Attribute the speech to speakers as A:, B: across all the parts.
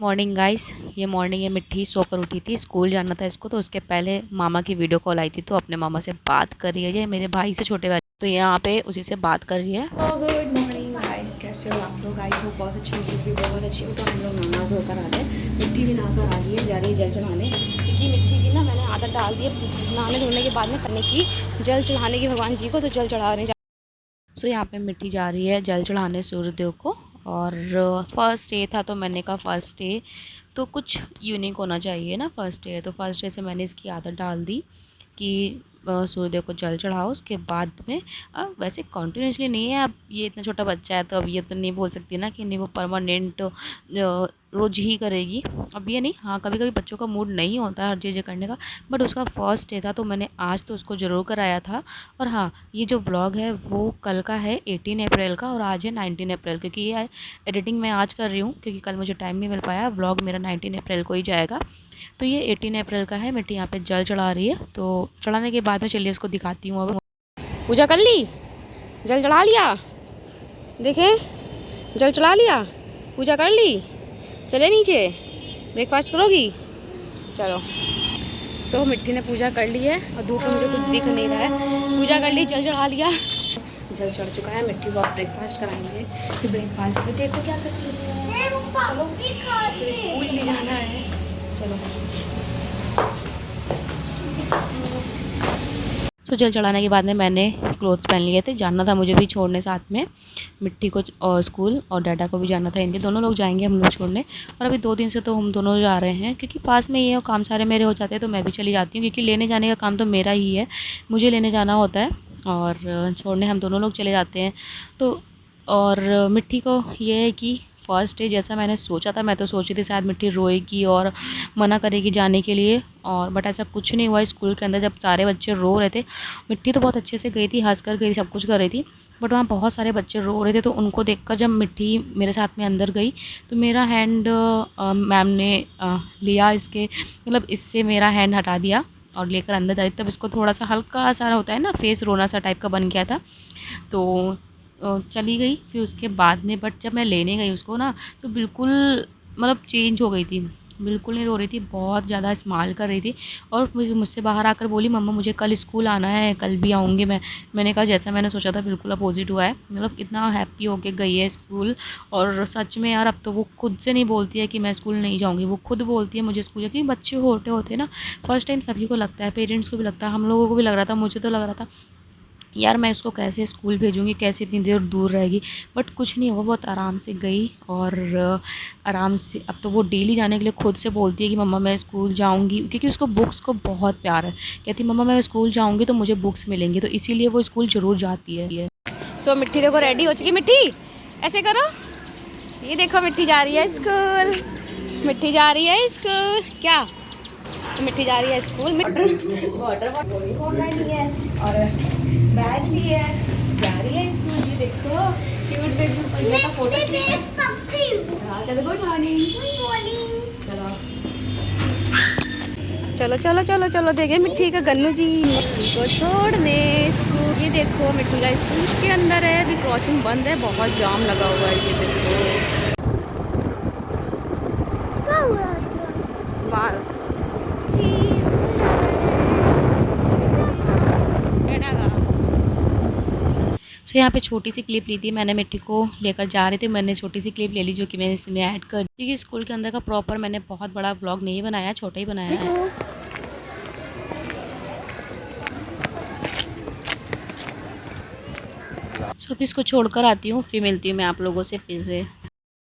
A: Morning guys, ये morning है। मिट्टी सोकर उठी थी, स्कूल जाना था इसको, तो उसके पहले मामा की वीडियो कॉल आई थी, तो अपने मामा से बात कर रही है। ये मेरे भाई से छोटे भाई, तो यहाँ पे उसी से बात कर रही है।
B: गुड मॉर्निंग गाइस, कैसे हो आप लोग? आई होप बहुत अच्छी हो, भी बहुत अच्छी हो। तो हम लोग नहा धोकर आ गए, मिट्टी भी नहा कर आ गई है, जा रही है जल चढ़ाने। क्योंकि मिट्टी की ना मैंने आदत डाल दी है नहाने धोने के बाद में करने की, जल चढ़ाने की भगवान जी को, तो जल चढ़ाने।
A: सो यहाँ पे मिट्टी जा रही है जल चढ़ाने सूर्यदेव को। और फर्स्ट डे था, तो मैंने कहा फर्स्ट डे तो कुछ यूनिक होना चाहिए ना। फर्स्ट डे है तो फर्स्ट डे से मैंने इसकी आदत डाल दी कि सूर्यदेव को जल चढ़ाओ। उसके बाद में वैसे कॉन्टीन्यूसली नहीं है, अब ये इतना छोटा बच्चा है तो अब ये तो नहीं बोल सकती ना कि नहीं वो परमानेंट रोज़ ही करेगी। अब ये नहीं, हाँ कभी कभी बच्चों का मूड नहीं होता हर चीज़ें करने का, बट उसका फर्स्ट डे था तो मैंने आज तो उसको ज़रूर कराया था। और हाँ, ये जो व्लॉग है वो कल का है 18 अप्रैल का, और आज है 19 अप्रैल, क्योंकि ये एडिटिंग मैं आज कर रही हूँ क्योंकि कल मुझे टाइम नहीं मिल पाया। व्लॉग मेरा 19 अप्रैल को ही जाएगा। तो ये 18 अप्रैल का है। मिट्टी यहाँ पे जल चढ़ा रही है, तो चढ़ाने के बाद में चलिए उसको दिखाती हूँ। अब
B: पूजा कर ली, जल चढ़ा लिया, देखें जल चढ़ा लिया, पूजा कर ली, चले नीचे ब्रेकफास्ट करोगी? चलो। सो मिट्टी ने पूजा कर ली है और धूप में मुझे कुछ दिख नहीं रहा है। पूजा कर ली, जल चढ़ा लिया, जल चढ़ चुका है। मिट्टी को आप ब्रेकफास्ट कराएंगे, फिर ब्रेकफास्ट में देखो क्या करती है। चलो फिर स्कूल भी जाना है, चलो।
A: तो जल चढ़ाने के बाद में मैंने क्लोथ्स पहन लिए थे, जाना था मुझे भी छोड़ने साथ में मिट्टी को और स्कूल, और डाटा को भी जाना था। इनके दोनों लोग जाएंगे हम लोग छोड़ने। और अभी 2 दिन से तो हम दोनों जा रहे हैं क्योंकि पास में ये काम सारे मेरे हो जाते हैं, तो मैं भी चली जाती हूँ क्योंकि लेने जाने का काम तो मेरा ही है, मुझे लेने जाना होता है और छोड़ने हम दोनों लोग चले जाते हैं। तो और मिट्टी को ये है कि फ़र्स्ट डे जैसा मैंने सोचा था, मैं तो सोची थी शायद मिट्टी रोएगी और मना करेगी जाने के लिए, और बट ऐसा कुछ नहीं हुआ। स्कूल के अंदर जब सारे बच्चे रो रहे थे, मिट्टी तो बहुत अच्छे से गई थी, हंस कर गई, सब कुछ कर रही थी, बट वहाँ बहुत सारे बच्चे रो रहे थे। तो उनको देखकर जब मिट्टी मेरे साथ में अंदर गई, तो मेरा हैंड मैम ने लिया, इसके मतलब इससे मेरा हैंड हटा दिया और लेकर अंदर जाई। तब इसको थोड़ा सा हल्का सा होता है ना, फेस रोना सा टाइप का बन गया था, तो चली गई। फिर उसके बाद में बट जब मैं लेने गई उसको ना, तो बिल्कुल मतलब चेंज हो गई थी, बिल्कुल नहीं रो रही थी, बहुत ज़्यादा स्माइल कर रही थी। और मुझसे बाहर आकर बोली, मम्मा मुझे कल स्कूल आना है, कल भी आऊँगी मैं। मैंने कहा जैसा मैंने सोचा था बिल्कुल अपोजिट हुआ है, मतलब कितना हैप्पी होके गई है स्कूल। और सच में यार, अब तो वो खुद से नहीं बोलती है कि मैं स्कूल नहीं जाऊँगी, वो खुद बोलती है मुझे स्कूल, क्योंकि बच्चे होते होते ना फर्स्ट टाइम सभी को लगता है, पेरेंट्स को भी लगता है, हम लोगों को भी लग रहा था, मुझे तो लग रहा था यार मैं इसको कैसे स्कूल भेजूँगी, कैसे इतनी देर दूर रहेगी। बट कुछ नहीं हुआ, बहुत आराम से गई और आराम से अब तो वो डेली जाने के लिए खुद से बोलती है कि मम्मा मैं स्कूल जाऊँगी, क्योंकि उसको बुक्स को बहुत प्यार है। कहती मम्मा मैं स्कूल जाऊँगी तो मुझे बुक्स मिलेंगी, तो इसीलिए वो स्कूल ज़रूर जाती है।
B: सो मिट्टी देखो रेडी हो चुकी। मिट्टी ऐसे करो, ये देखो मिट्टी जा रही है स्कूल, मिट्टी जा रही है स्कूल। क्या तो मिट्टी जा रही है स्कूल में, वाटर यूनिफॉर्म पहनी है और बैग भी है, जा रही है स्कूल। ये देखो क्यूट बेबी पंजा का फोटो क्लिक है। हाँ चलो, गुड मॉर्निंग। चलो चलो चलो चलो चलो, देखे मिट्टी का गन्नू जी मिट्टी को छोड़ने स्कूल। ये देखो मिट्टी का स्कूल के अंदर है, अभी क्रॉसिंग बंद है, बहुत जाम लगा हुआ है। ये देखो बस
A: सो यहाँ पे छोटी सी क्लिप ली थी मैंने, मिट्टी को लेकर जा रही थी, मैंने छोटी सी क्लिप ले ली जो कि मैंने इसमें ऐड कर दी, क्योंकि स्कूल के अंदर का प्रॉपर मैंने बहुत बड़ा व्लॉग नहीं बनाया, छोटा ही बनाया है। सो फिर इसको छोड़कर आती हूँ, फिर मिलती हूँ मैं आप लोगों से फिर से।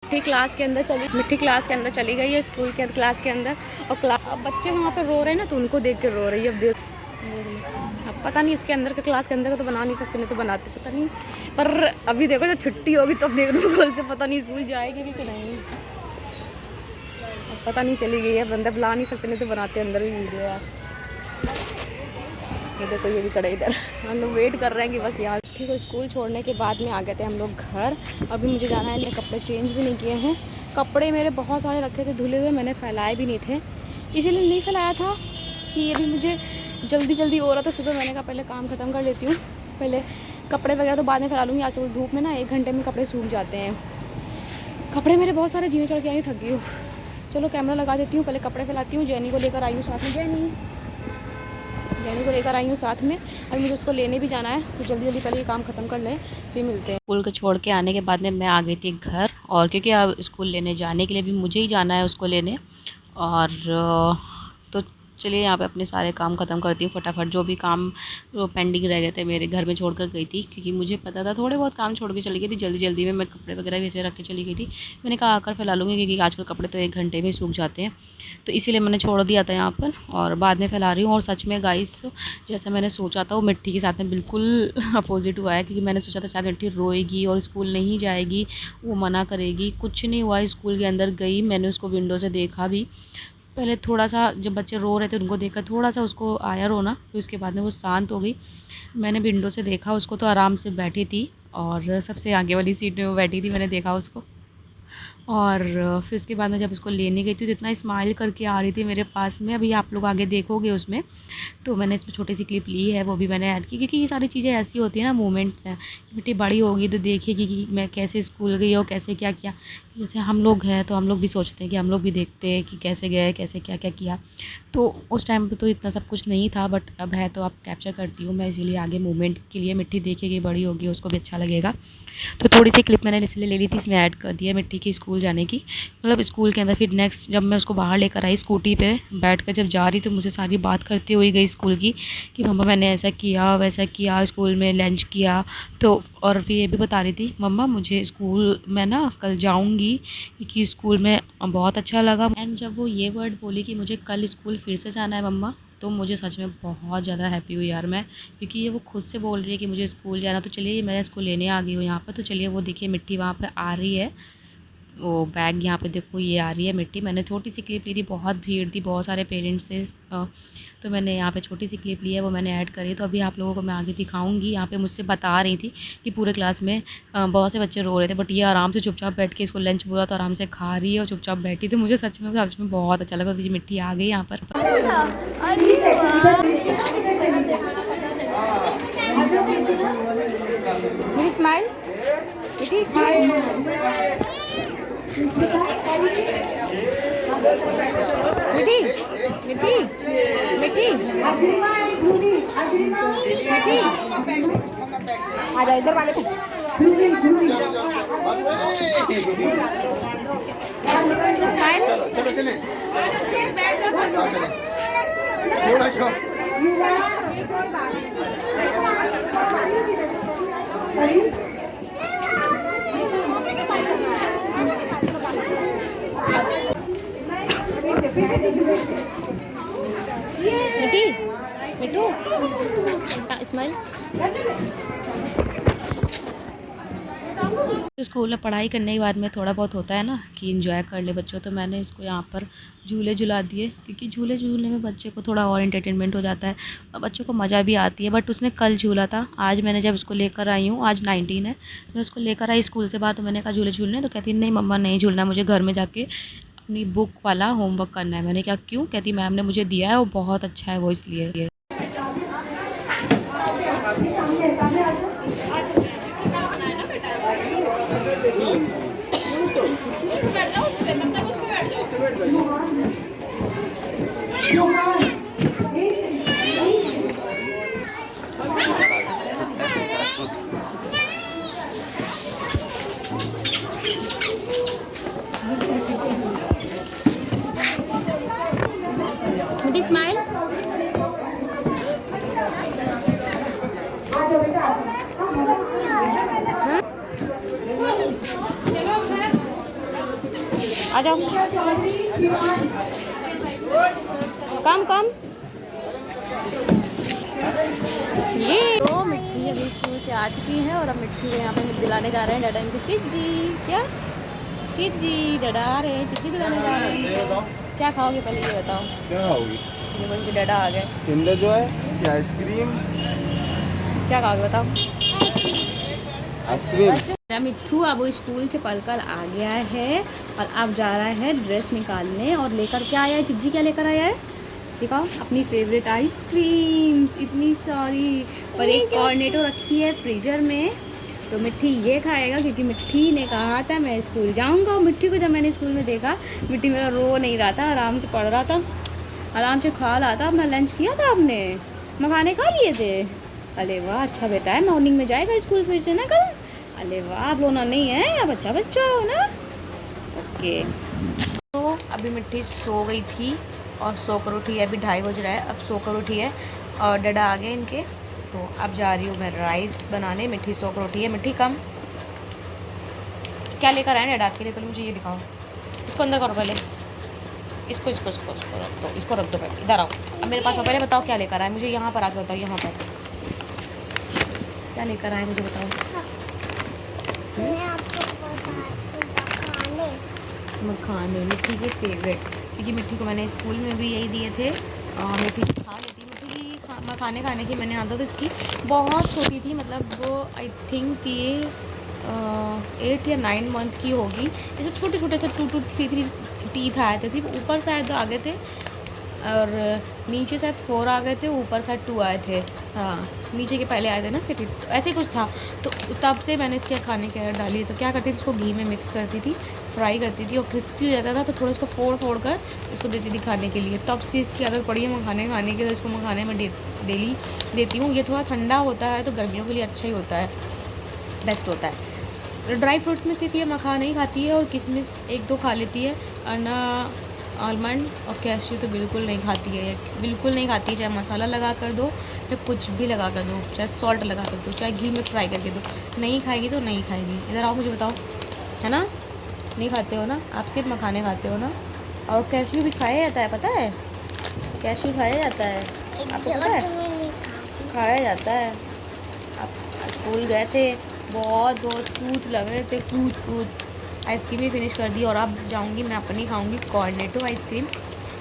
B: मिट्टी क्लास के अंदर चली गई है, स्कूल के क्लास के अंदर। और अब बच्चे वहाँ पे रो रहे हैं ना, तो उनको देख के रो रही है। अब देख, अब पता नहीं इसके अंदर के क्लास के अंदर का तो बना नहीं सकते, नहीं तो बनाते पता नहीं। पर अभी देखो जब छुट्टी होगी तब देख लो, कल से पता नहीं स्कूल जाएगी कि नहीं, अब पता नहीं चली गई है। बंदा बुला नहीं सकते, नहीं तो बनाते अंदर भी वीडियो यार। ये देखो ये भी खड़े इधर, हम लोग वेट कर रहे हैं कि बस यार। ठीक है, स्कूल छोड़ने के बाद में आ गए थे हम लोग घर। अभी मुझे जाना है, लेकिन कपड़े चेंज भी नहीं किए हैं। कपड़े मेरे बहुत सारे रखे थे धुले हुए, मैंने फैलाए भी नहीं थे, इसीलिए नहीं फैलाया था कि ये भी मुझे जल्दी जल्दी हो रहा था सुबह। मैंने कहा पहले काम ख़त्म कर लेती हूँ, पहले कपड़े वगैरह तो बाद में फैला लूँगी। आज तो धूप में ना 1 घंटे में कपड़े सूख जाते हैं। कपड़े मेरे बहुत सारे जीने चढ़ के आई, थक गई हूँ। चलो कैमरा लगा देती हूँ, पहले कपड़े फैलाती हूँ। जैनी को लेकर आई हूँ साथ में, जैनी को लेकर आई हूँ साथ में। अभी मुझे उसको लेने भी जाना है, तो जल्दी जल्दी पहले ये काम ख़त्म कर लें, फिर मिलते हैं।
A: स्कूल को छोड़ के आने के बाद में मैं आ गई थी घर, और क्योंकि अब स्कूल लेने जाने के लिए भी मुझे ही जाना है उसको लेने। और तो चलिए यहाँ पे अपने सारे काम ख़त्म करती हूँ फटाफट। जो भी काम वो पेंडिंग रह गए थे मेरे घर में छोड़ कर गई थी, क्योंकि मुझे पता था थोड़े बहुत काम छोड़ के चली गई थी जल्दी जल्दी में। मैं कपड़े वगैरह भी ऐसे रख के चली गई थी। मैंने कहा आकर फैला लूँगी, क्योंकि आजकल कपड़े तो 1 घंटे में सूख जाते हैं, तो इसीलिए मैंने छोड़ दिया था यहाँ पर, और बाद में फैला रही हूँ। और सच में गाइस, जैसा मैंने सोचा था वो मिट्टी के साथ में बिल्कुल अपोजिट हुआ है। क्योंकि मैंने सोचा था शायद मिट्टी रोएगी और स्कूल नहीं जाएगी, वो मना करेगी। कुछ नहीं हुआ, स्कूल के अंदर गई, मैंने उसको विंडो से देखा भी। पहले थोड़ा सा जब बच्चे रो रहे थे उनको देखकर थोड़ा सा उसको आया रोना, फिर उसके बाद में वो शांत हो गई। मैंने विंडो से देखा उसको, तो आराम से बैठी थी, और सबसे आगे वाली सीट में वो बैठी थी, मैंने देखा उसको। और फिर उसके बाद में जब उसको लेने गई थी तो इतना स्माइल करके आ रही थी मेरे पास में। अभी आप लोग आगे देखोगे उसमें, तो मैंने इसमें छोटी सी क्लिप ली है, वो भी मैंने ऐड की, क्योंकि ये सारी चीज़ें ऐसी होती हैं ना, मोमेंट्स हैं। बेटी बड़ी होगी तो देखेगी कि मैं कैसे स्कूल गई और कैसे क्या किया। जैसे हम लोग हैं तो हम लोग भी सोचते हैं कि हम लोग भी देखते हैं कि कैसे गए, कैसे क्या क्या किया। तो उस टाइम पे तो इतना सब कुछ नहीं था, बट अब है तो अब कैप्चर करती हूँ मैं, इसीलिए आगे मोमेंट के लिए। मिट्टी देखेगी, बड़ी होगी, उसको भी अच्छा लगेगा। तो थोड़ी सी क्लिप मैंने इसलिए ले ली थी, इसमें ऐड कर दिया मिट्टी की स्कूल जाने की, मतलब स्कूल के अंदर। फिर नेक्स्ट जब मैं उसको बाहर लेकर आई स्कूटी पे बैठकर जब जा रही, तो मुझे सारी बात करती हुई गई स्कूल की, कि मम्मा मैंने ऐसा किया वैसा किया, स्कूल में लंच किया। तो और फिर ये भी बता रही थी, मम्मा मुझे स्कूल में ना कल जाऊंगी, क्योंकि स्कूल में बहुत अच्छा लगा। एंड जब वो ये वर्ड बोली कि मुझे कल स्कूल फिर से जाना है मम्मा, तो मुझे सच में बहुत ज़्यादा हैप्पी हुई यार मैं, क्योंकि ये वो खुद से बोल रही है कि मुझे स्कूल जाना। तो चलिए मैं इसको लेने आ गई हूँ यहाँ पर। तो चलिए वो देखिए मिट्टी वहाँ पर आ रही है, वो बैग यहाँ पे देखो, ये आ रही है मिट्टी। मैंने छोटी सी क्लिप ली थी, बहुत भीड़ थी, बहुत सारे पेरेंट्स से, तो मैंने यहाँ पे छोटी सी क्लिप ली है, वो मैंने ऐड करी। तो अभी आप लोगों को मैं आगे दिखाऊंगी। यहाँ पे मुझसे बता रही थी कि पूरे क्लास में बहुत से बच्चे रो रहे थे, बट ये आराम से चुपचाप बैठ के, इसको लंच बोला तो आराम से खा रही है और चुपचाप बैठी। तो मुझे सच में बहुत अच्छा लगा। तो मिट्टी आ गई यहाँ पर।
B: स्माइल बेटी, स्माइल। मिट्टी मिट्टी मिट्टी मिट्टी, आ जाओ इधर वाले को। स्माइल। मिट्टी मिट्टू स्माइल।
A: स्कूल में पढ़ाई करने के बाद में थोड़ा बहुत होता है ना कि एंजॉय कर ले बच्चों, तो मैंने इसको यहाँ पर झूले झुला दिए, क्योंकि झूले झूलने में बच्चे को थोड़ा और एंटरटेनमेंट हो जाता है और बच्चों को मज़ा भी आती है। बट उसने कल झूला था, आज मैंने जब उसको लेकर आई हूँ, आज 19 है, मैं उसको लेकर आई स्कूल से बाहर, तो मैंने कहा झूले झूलने, तो कहती नहीं मम्मा नहीं झूलना, मुझे घर में जाके अपनी बुक वाला होमवर्क करना है। मैंने कहा क्यों? कहती मैम ने मुझे दिया है, वो बहुत अच्छा है वो, इसलिए।
B: मिट्टी स्माइल। आ जाओ, कम कम। ये तो मिट्टी अभी स्कूल से आ चुकी है, और अब मिट्टी को यहाँ पे दिलाने जा रहे हैं डाडा इनको चिज्जी। क्या चिज्जी? डाडा आ रहे हैं, चिज्जी दिलाने जा रहे हैं। क्या खाओगे पहले ये बताओ?
C: क्या खाओगी?
B: ये बोल के डाडा आ गए।
C: किंडर जो है कि आइसक्रीम?
B: क्या खाओगे बताओ?
C: आइसक्रीम।
B: मेरा मिट्ठू अब वो स्कूल से पलकर आ गया है, और अब जा रहा है ड्रेस निकालने, और लेकर क्या आया है चिज्जी? क्या लेकर आया है दिखाओ? अपनी फेवरेट आइसक्रीम्स, इतनी सारी, और एक कॉर्नेटो रखी है फ्रीजर में, तो मिट्टी ये खाएगा क्योंकि मिट्टी ने कहा था मैं स्कूल जाऊंगा। और मिट्टी को जब मैंने स्कूल में देखा, मिट्टी मेरा रो नहीं रहा था, आराम से पढ़ रहा था, आराम से खा रहा था। अपना लंच किया था आपने, मखाने खा लिए थे। अरे वाह, अच्छा बेटा है, मॉर्निंग में जाएगा स्कूल फिर से ना कल। अरे वाह, आप रोना नहीं है, आप अच्छा बच्चा हो ना। ओके, तो अभी मिट्टी सो गई थी और सोकर उठी है। अभी 2:30 बज रहा है, अब सोकर उठी है और डैडा आ गए इनके। तो अब जा रही हूँ मैं राइस बनाने। मिट्टी सोकर उठी है। मिट्टी कम क्या लेकर आए डैडा आपके लिए? पहले मुझे ये दिखाओ। इसको अंदर करो पहले, इसको इसको इसको इसको रख दो, इसको रख दो पहले। इधर आओ, अब मेरे पास आओ। पहले बताओ क्या लेकर आए मुझे, यहाँ पर आके बताओ। यहाँ पर क्या लेकर आए मुझे बताओ। मखाने, मिट्टी के फेवरेट, क्योंकि मिट्टी को मैंने स्कूल में भी यही दिए थे। मिट्टी खा लेती। मिट्टी की मखाने खाने की मैंने आदत, इसकी बहुत छोटी थी, मतलब वो आई थिंक ये 8 या 9 मंथ की होगी। ऐसे छोटे छोटे से 2 to 3 टीथ आए थे, सिर्फ ऊपर शायद आगे थे और नीचे शायद 4 आ गए थे, ऊपर शायद 2 आए थे। हाँ, नीचे के पहले आए थे ना इसके टीथ, तो ऐसे कुछ था। तो तब से मैंने इसके खाने की आदत डाली। तो क्या करती थी, इसको घी में मिक्स करती थी, फ्राई करती थी और क्रिस्पी हो जाता था, तो थोड़ा इसको फोड़ कर इसको देती थी खाने के लिए। तब से इसकी आदत पड़ी है मखाने खाने की, तो इसको मखाने में डेली देती हूँ। ये थोड़ा ठंडा होता है तो गर्मियों के लिए अच्छा ही होता है, बेस्ट होता है। ड्राई फ्रूट्स में सिर्फ ये मखाना ही खाती है और किशमिश 1-2 खा लेती है, और ना आलमंड और कैश्यू तो बिल्कुल नहीं खाती है। ये बिल्कुल नहीं खाती है, चाहे मसाला लगा कर दो या कुछ भी लगा कर दो, चाहे सॉल्ट लगा कर दो, चाहे घी में फ्राई करके दो, नहीं खाएगी तो नहीं खाएगी। इधर आओ, मुझे बताओ, है ना? नहीं खाते हो ना आप, सिर्फ मखाने खाते हो ना। और कैश्यू भी खाया जाता है, पता है? कैश्यू खाया जाता है, आपको पता है? खाया जाता है। आप स्कूल गए थे, बहुत टूथ लग रहे थे, टूथ। आइसक्रीम भी फिनिश कर दी और अब जाऊंगी मैं अपनी, खाऊंगी कॉर्नेटो आइसक्रीम,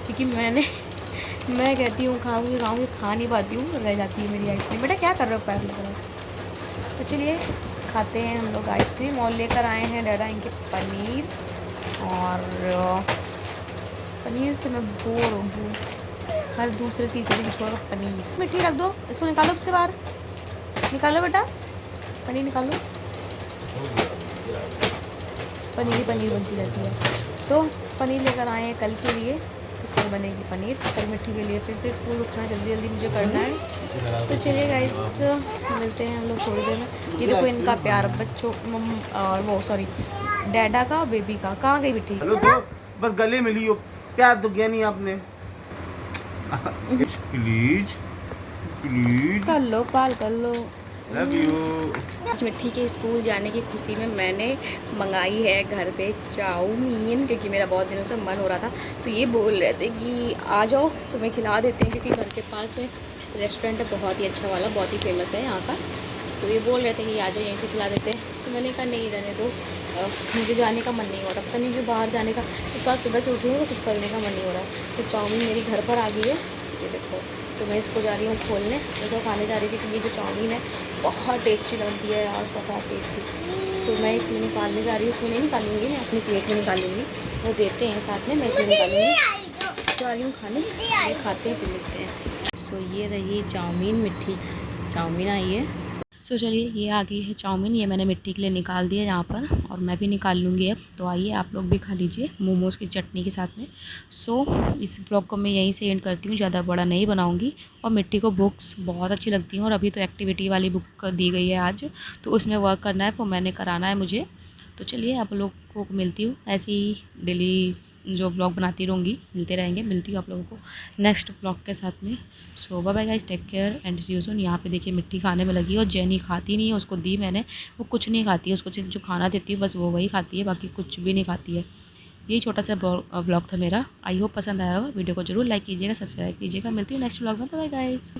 B: क्योंकि मैं कहती हूँ खाऊंगी, खा नहीं पाती हूँ, रह जाती है मेरी आइसक्रीम। बेटा क्या कर रहे हो पैर लेकर? तो चलिए खाते हैं हम लोग आइसक्रीम। और लेकर आए हैं डैडा इनके पनीर, और पनीर से मैं बोर हो गई, हर दूसरे तीसरे दिन छोड़ पनीर। मिट्टी रख दो, इसको निकालो उससे बाहर, निकालो बेटा, पनीर निकालो। पनीर बनती रहती है। तो पनीर लेकर आए हैं कल के लिए, तो कल बनेगी पनीर। कल मिट्टी के लिए फिर से स्कूल उठना जल्दी मुझे करना है। तो चलिए गाइस, मिलते हैं हम लोग थोड़ी देर में। ये देखो इनका प्यार, बच्चों और वो सॉरी डैडा का, बेबी का। कहाँ गई मिट्टी?
C: बस गले मिली हो, प्यार तो किया नहीं आपने। प्लीज प्लीज
B: कर लो, पाल कर लो।
C: Love you.
B: मिट्टी के स्कूल जाने की खुशी में मैंने मंगाई है घर पे चाउमीन, क्योंकि मेरा बहुत दिनों से मन हो रहा था। तो ये बोल रहे थे कि आ जाओ तुम्हें खिला देते हैं, क्योंकि घर के पास में रेस्टोरेंट है बहुत ही अच्छा वाला, बहुत ही फेमस है यहाँ का। तो ये बोल रहे थे कि आ जाओ यहीं से खिला देते हैं। तो मैंने कहा नहीं, रहने दो, मुझे जाने का मन नहीं हो रहा, पता नहीं क्यों बाहर जाने का। इस बार सुबह से उठी हूँ तो कुछ करने का मन नहीं हो रहा है। तो चाउमीन मेरी घर पर आ गई है, ये देखो। तो मैं इसको जा रही हूँ खोलने, इसको खाने जा रही थी। क्योंकि ये जो चाउमीन है बहुत टेस्टी लगती है यार, बहुत टेस्टी। तो मैं इसमें निकालने जा रही हूँ, इसमें नहीं निकालूंगी, मैं अपनी प्लेट में निकालूंगी। वो देते हैं साथ में, मैं इसमें निकालूंगी। जा रही हूँ खाने, ये खाते हैं फिर मिलते हैं। सो ये रही चाउमीन, मिट्टी चाउमीन आई है।
A: सो चलिए, ये आ गई है चाउमीन, ये मैंने मिट्टी के लिए निकाल दिया यहाँ पर, और मैं भी निकाल लूँगी अब। तो आइए आप लोग भी खा लीजिए मोमोज़ की चटनी के साथ में। सो इस ब्लॉग को मैं यहीं से एंड करती हूँ, ज़्यादा बड़ा नहीं बनाऊँगी। और मिट्टी को बुक्स बहुत अच्छी लगती हैं, और अभी तो एक्टिविटी वाली बुक दी गई है आज, तो उसमें वर्क करना है, वो मैंने कराना है मुझे। तो चलिए आप लोग को मिलती हूँ, ऐसे ही डेली जो ब्लॉग बनाती रहूँगी, मिलते रहेंगे। मिलती हूँ आप लोगों को नेक्स्ट ब्लॉग के साथ में। So bye bye guys, take care and see you soon. यहाँ पे देखिए मिट्टी खाने में लगी है, और जेनी खाती नहीं है, उसको दी मैंने, वो कुछ नहीं खाती है, उसको सिर्फ जो खाना देती हूँ बस वो वही खाती है, बाकी कुछ भी नहीं खाती है। यही छोटा सा ब्लॉग था मेरा। आई होप पसंद आया होगा। वीडियो को जरूर लाइक कीजिएगा, सब्सक्राइब कीजिएगा। मिलती हूँ नेक्स्ट ब्लॉग में। Bye guys.